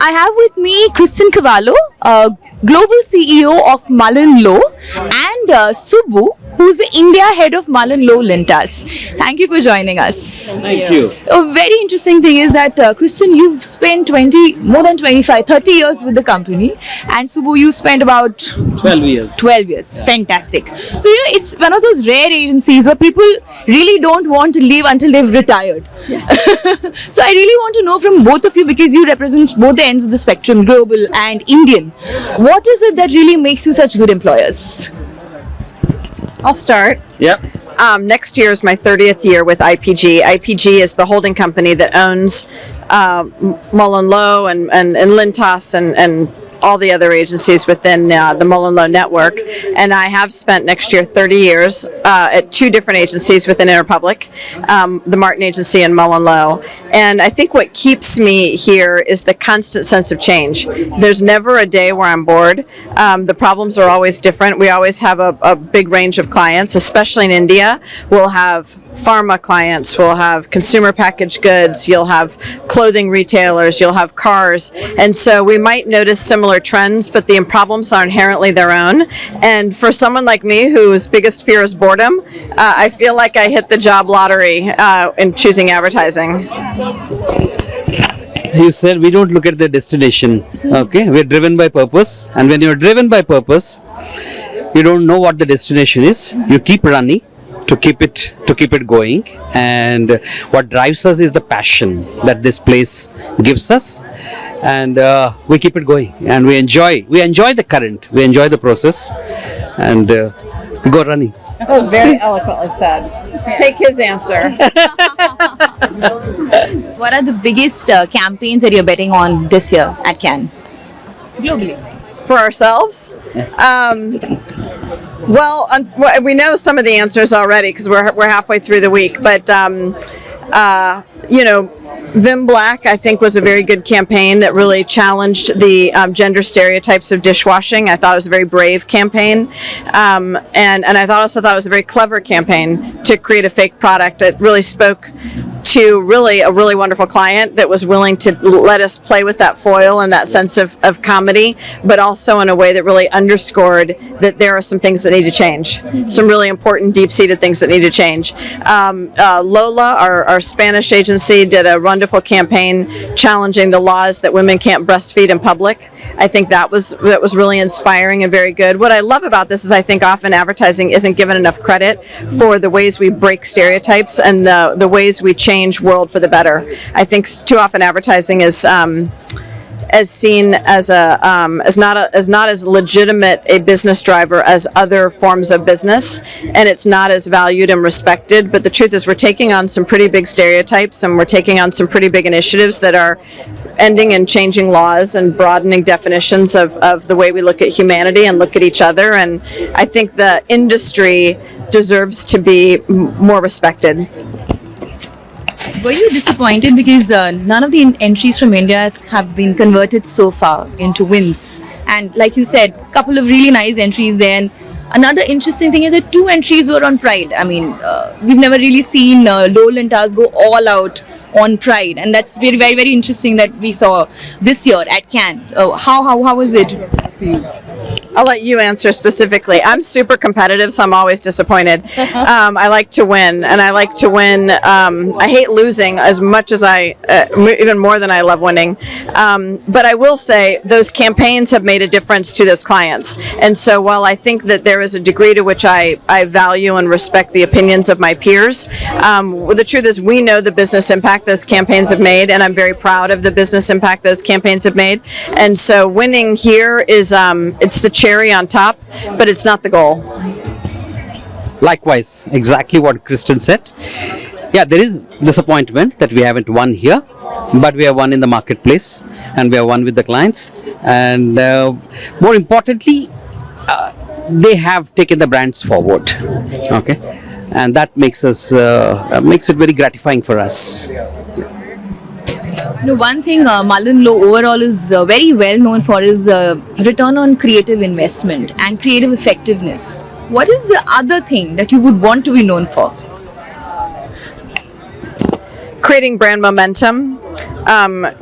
I have with me Kristen Cavallo, Global CEO of MullenLowe, and Subbu, who's the India head of MullenLowe Lintas. Thank you for joining us. Thank you. A very interesting thing is that, Kristen, you've spent more than 25, 30 years with the company, and Subbu, you spent about 12 years. 12 years. Fantastic. So, it's one of those rare agencies where people really don't want to leave until they've retired. So, I really want to know from both of you, because you represent both the ends of the spectrum, global and Indian. What is it that really makes you such good employers? I'll start. Yep. Next year is my 30th year with IPG. IPG is the holding company that owns MullenLowe and Lintas and all the other agencies within the MullenLowe network. And I have spent next year 30 years at two different agencies within Interpublic, the Martin Agency and MullenLowe. And I think what keeps me here is the constant sense of change. There's never a day where I'm bored. The problems are always different. We always have a big range of clients, especially in India. We'll have pharma clients, we'll have consumer packaged goods, you'll have clothing retailers, you'll have cars. And so we might notice similar trends, but the problems are inherently their own. And for someone like me whose biggest fear is boredom, I feel like I hit the job lottery in choosing advertising. You said we don't look at the destination. Okay, we're driven by purpose, and when you're driven by purpose, you don't know what the destination is. You keep running to keep it going, and what drives us is the passion that this place gives us, and we keep it going, and we enjoy the current, we enjoy the process, and we go running. That was very eloquently said. Take his answer. What are the biggest campaigns that you're betting on this year at Cannes? Globally. For ourselves? Well, we know some of the answers already because we're halfway through the week. But Vim Black, I think, was a very good campaign that really challenged the gender stereotypes of dishwashing. I thought it was a very brave campaign, and I also thought it was a very clever campaign to create a fake product. It really spoke to a really wonderful client that was willing to let us play with that foil and that sense of comedy, but also in a way that really underscored that there are some things that need to change, some really important deep-seated things that need to change. Lola, our Spanish agency, did a wonderful campaign challenging the laws that women can't breastfeed in public. I think that was really inspiring and very good. What I love about this is I think often advertising isn't given enough credit for the ways we break stereotypes and the ways we change world for the better. I think too often advertising is seen as not as legitimate a business driver as other forms of business, and it's not as valued and respected. But the truth is, we're taking on some pretty big stereotypes, and we're taking on some pretty big initiatives that are ending and changing laws and broadening definitions of the way we look at humanity and look at each other. And I think the industry deserves to be more respected. Were you disappointed because none of the entries from India have been converted so far into wins? And like you said, a couple of really nice entries there. And another interesting thing is that 2 entries were on Pride. I mean, we've never really seen Lowe Lintas go all out on Pride, and that's very, very, very interesting that we saw this year at Cannes. How was it for you? I'll let you answer specifically. I'm super competitive, so I'm always disappointed. I like to win, and I like to win. I hate losing as much as even more than I love winning. But I will say those campaigns have made a difference to those clients. And so while I think that there is a degree to which I value and respect the opinions of my peers, the truth is we know the business impact those campaigns have made, and I'm very proud of the business impact those campaigns have made. And so winning here is it's the cherry on top, but it's not the goal. Likewise, exactly what Kristen said. Yeah, there is disappointment that we haven't won here, but we have won in the marketplace, and we have won with the clients, and more importantly, they have taken the brands forward. Okay, and that makes it very gratifying for us. One thing MullenLowe overall is very well known for is return on creative investment and creative effectiveness. What is the other thing that you would want to be known for? Creating brand momentum,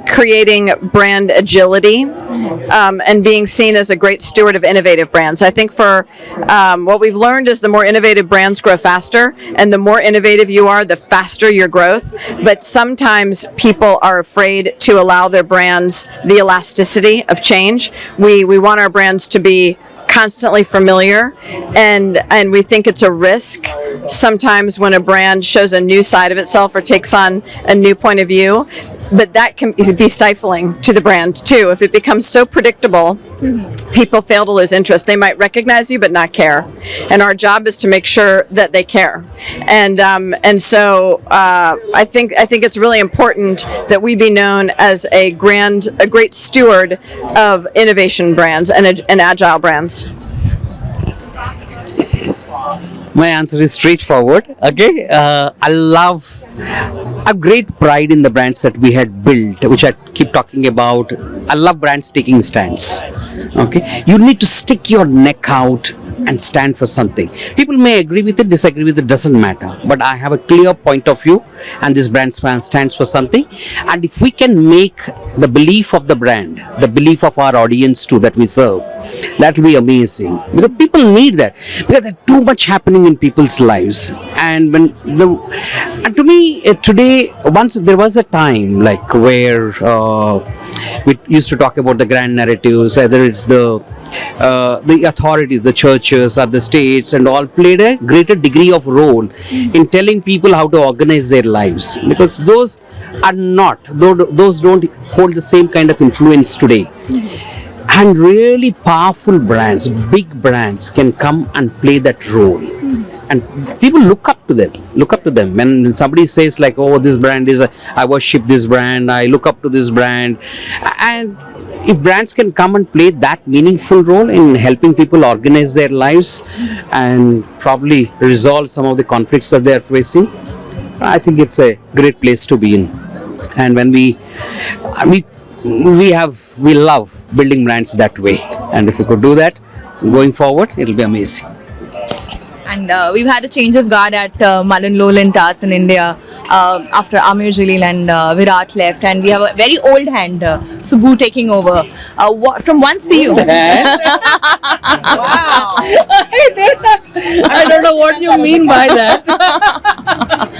creating brand agility and being seen as a great steward of innovative brands. I think for what we've learned is the more innovative brands grow faster, and the more innovative you are, the faster your growth. But sometimes people are afraid to allow their brands the elasticity of change. We want our brands to be constantly familiar, and we think it's a risk sometimes when a brand shows a new side of itself or takes on a new point of view, but that can be stifling to the brand too. If it becomes so predictable, people fail to lose interest. They might recognize you but not care, and our job is to make sure that they care. And so I think it's really important that we be known as a great steward of innovation brands and agile brands. My answer is straightforward. Okay, I have great pride in the brands that we had built, which I keep talking about. I love brands taking stands. Okay, you need to stick your neck out and stand for something. People may agree with it, disagree with it, doesn't matter. But I have a clear point of view, and this brand stands for something. And if we can make the belief of the brand, the belief of our audience too that we serve, that will be amazing. Because people need that. Because there's too much happening in people's lives. And and to me today, once there was a time like where we used to talk about the grand narratives, whether it's the authorities, the churches or the states, and all played a greater degree of role in telling people how to organize their lives, because those don't hold the same kind of influence today. And really powerful brands, big brands can come and play that role. And people look up to them. When somebody says like, oh, this brand I worship this brand, I look up to this brand. And if brands can come and play that meaningful role in helping people organize their lives and probably resolve some of the conflicts that they are facing, I think it's a great place to be in. And when we love building brands that way, and if we could do that going forward, it'll be amazing. And we've had a change of guard at MullenLowe Lintas in India after Amir Jalil and Virat left, and we have a very old hand, Subbu, taking over. From one CEO. Wow! I don't know what you mean by that.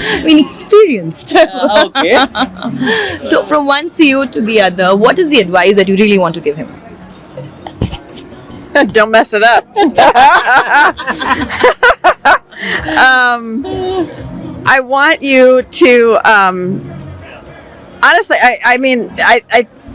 I mean, experienced. Okay. So from one CEO to the other, what is the advice that you really want to give him? Don't mess it up. I want you to honestly,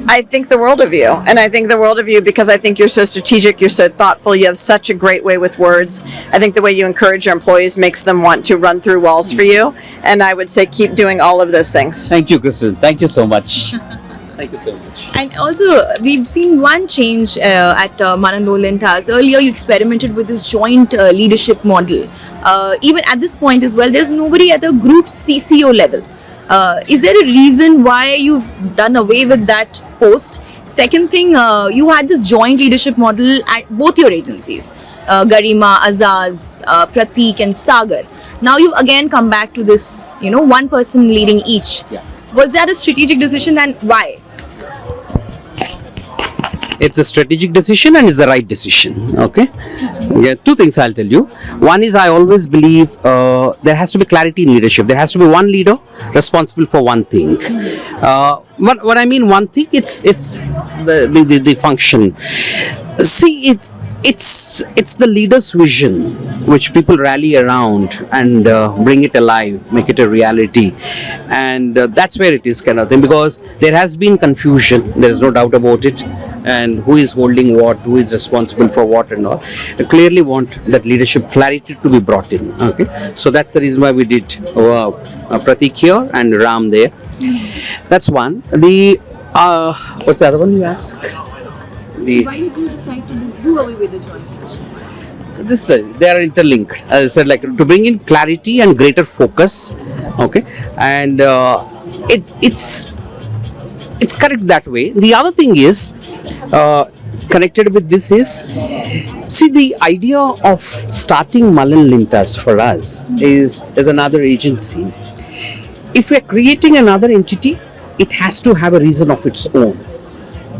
I think the world of you, and I think the world of you because I think you're so strategic, you're so thoughtful, you have such a great way with words. I think the way you encourage your employees makes them want to run through walls for you, and I would say keep doing all of those things. Thank you, Kristen. Thank you so much. Thank you so much. And also, we've seen one change at MullenLowe Lintas. Earlier, you experimented with this joint leadership model. Even at this point as well, there's nobody at the group CCO level. Is there a reason why you've done away with that post? Second thing, you had this joint leadership model at both your agencies, Garima, Azaz, Pratik and Sagar. Now you've again come back to this, one person leading each. Yeah. Was that a strategic decision, and why? It's a strategic decision and it's the right decision. Okay. Yeah, two things I'll tell you. One is I always believe there has to be clarity in leadership. There has to be one leader responsible for one thing. What I mean one thing, it's the function. See, it's the leader's vision which people rally around and bring it alive, make it a reality, and that's where it is kind of thing, because there has been confusion, there is no doubt about it, and who is holding what, who is responsible for what and all. I clearly want that leadership clarity to be brought in. Okay, so that's the reason why we did Pratik here and Ram there. That's one. The what's the other one you asked? Why did you decide to do away with the joint leadership? They are interlinked. As I said, like to bring in clarity and greater focus. Okay, and it's correct that way. The other thing is connected with this is, see, the idea of starting MullenLowe Lintas for us is another agency. If we are creating another entity, it has to have a reason of its own.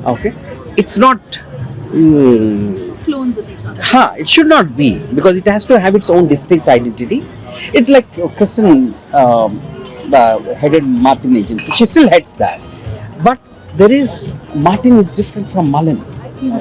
Okay, it's not. Clones of each other. It should not be, because it has to have its own distinct identity. It's like Kristen headed Martin agency. She still heads that, but Martin is different from Mullen.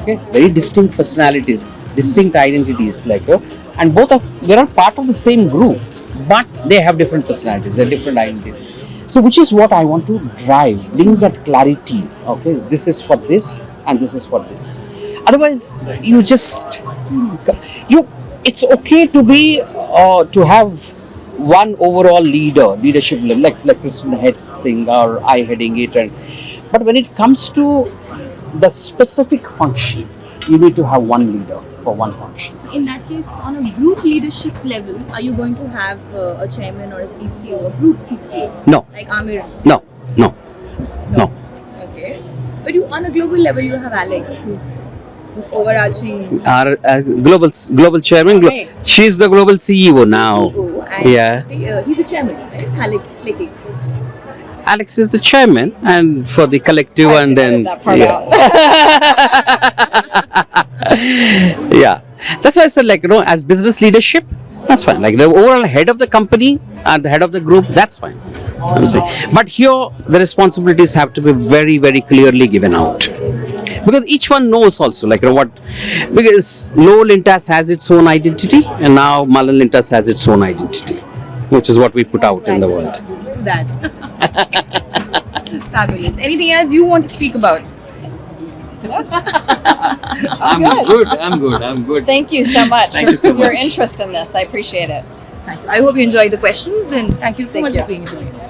Okay, very distinct personalities, distinct identities, and they are part of the same group, but they have different personalities, they're different identities. So, which is what I want to drive, bring that clarity. Okay, this is for this, and this is for this. Otherwise, it's okay to be to have one overall leadership level, like Kristen heads thing or I heading it, but when it comes to the specific function, you need to have one leader for one function. In that case, on a group leadership level, are you going to have a chairman or a CCO, a group CCO? No. Like Amir? No. Okay. But on a global level, you have Alex, who's overarching. Our global chairman. She's the global CEO now. CEO, and he's a chairman, right? Alex Leakey. Alex is the chairman, and for the collective, and then that part out. That's why I said, as business leadership, that's fine. Like the overall head of the company and the head of the group, that's fine. I'm saying, but here the responsibilities have to be very, very clearly given out, because each one knows also, because Lowe Lintas has its own identity, and now MullenLowe Lintas has its own identity, which is what we put out in the world. That. Fabulous. Anything else you want to speak about? I'm good. Thank you so much Thank you so for your much. interest in this. I appreciate it. Thank you. I hope you enjoyed the questions, and thank you so much for being here today.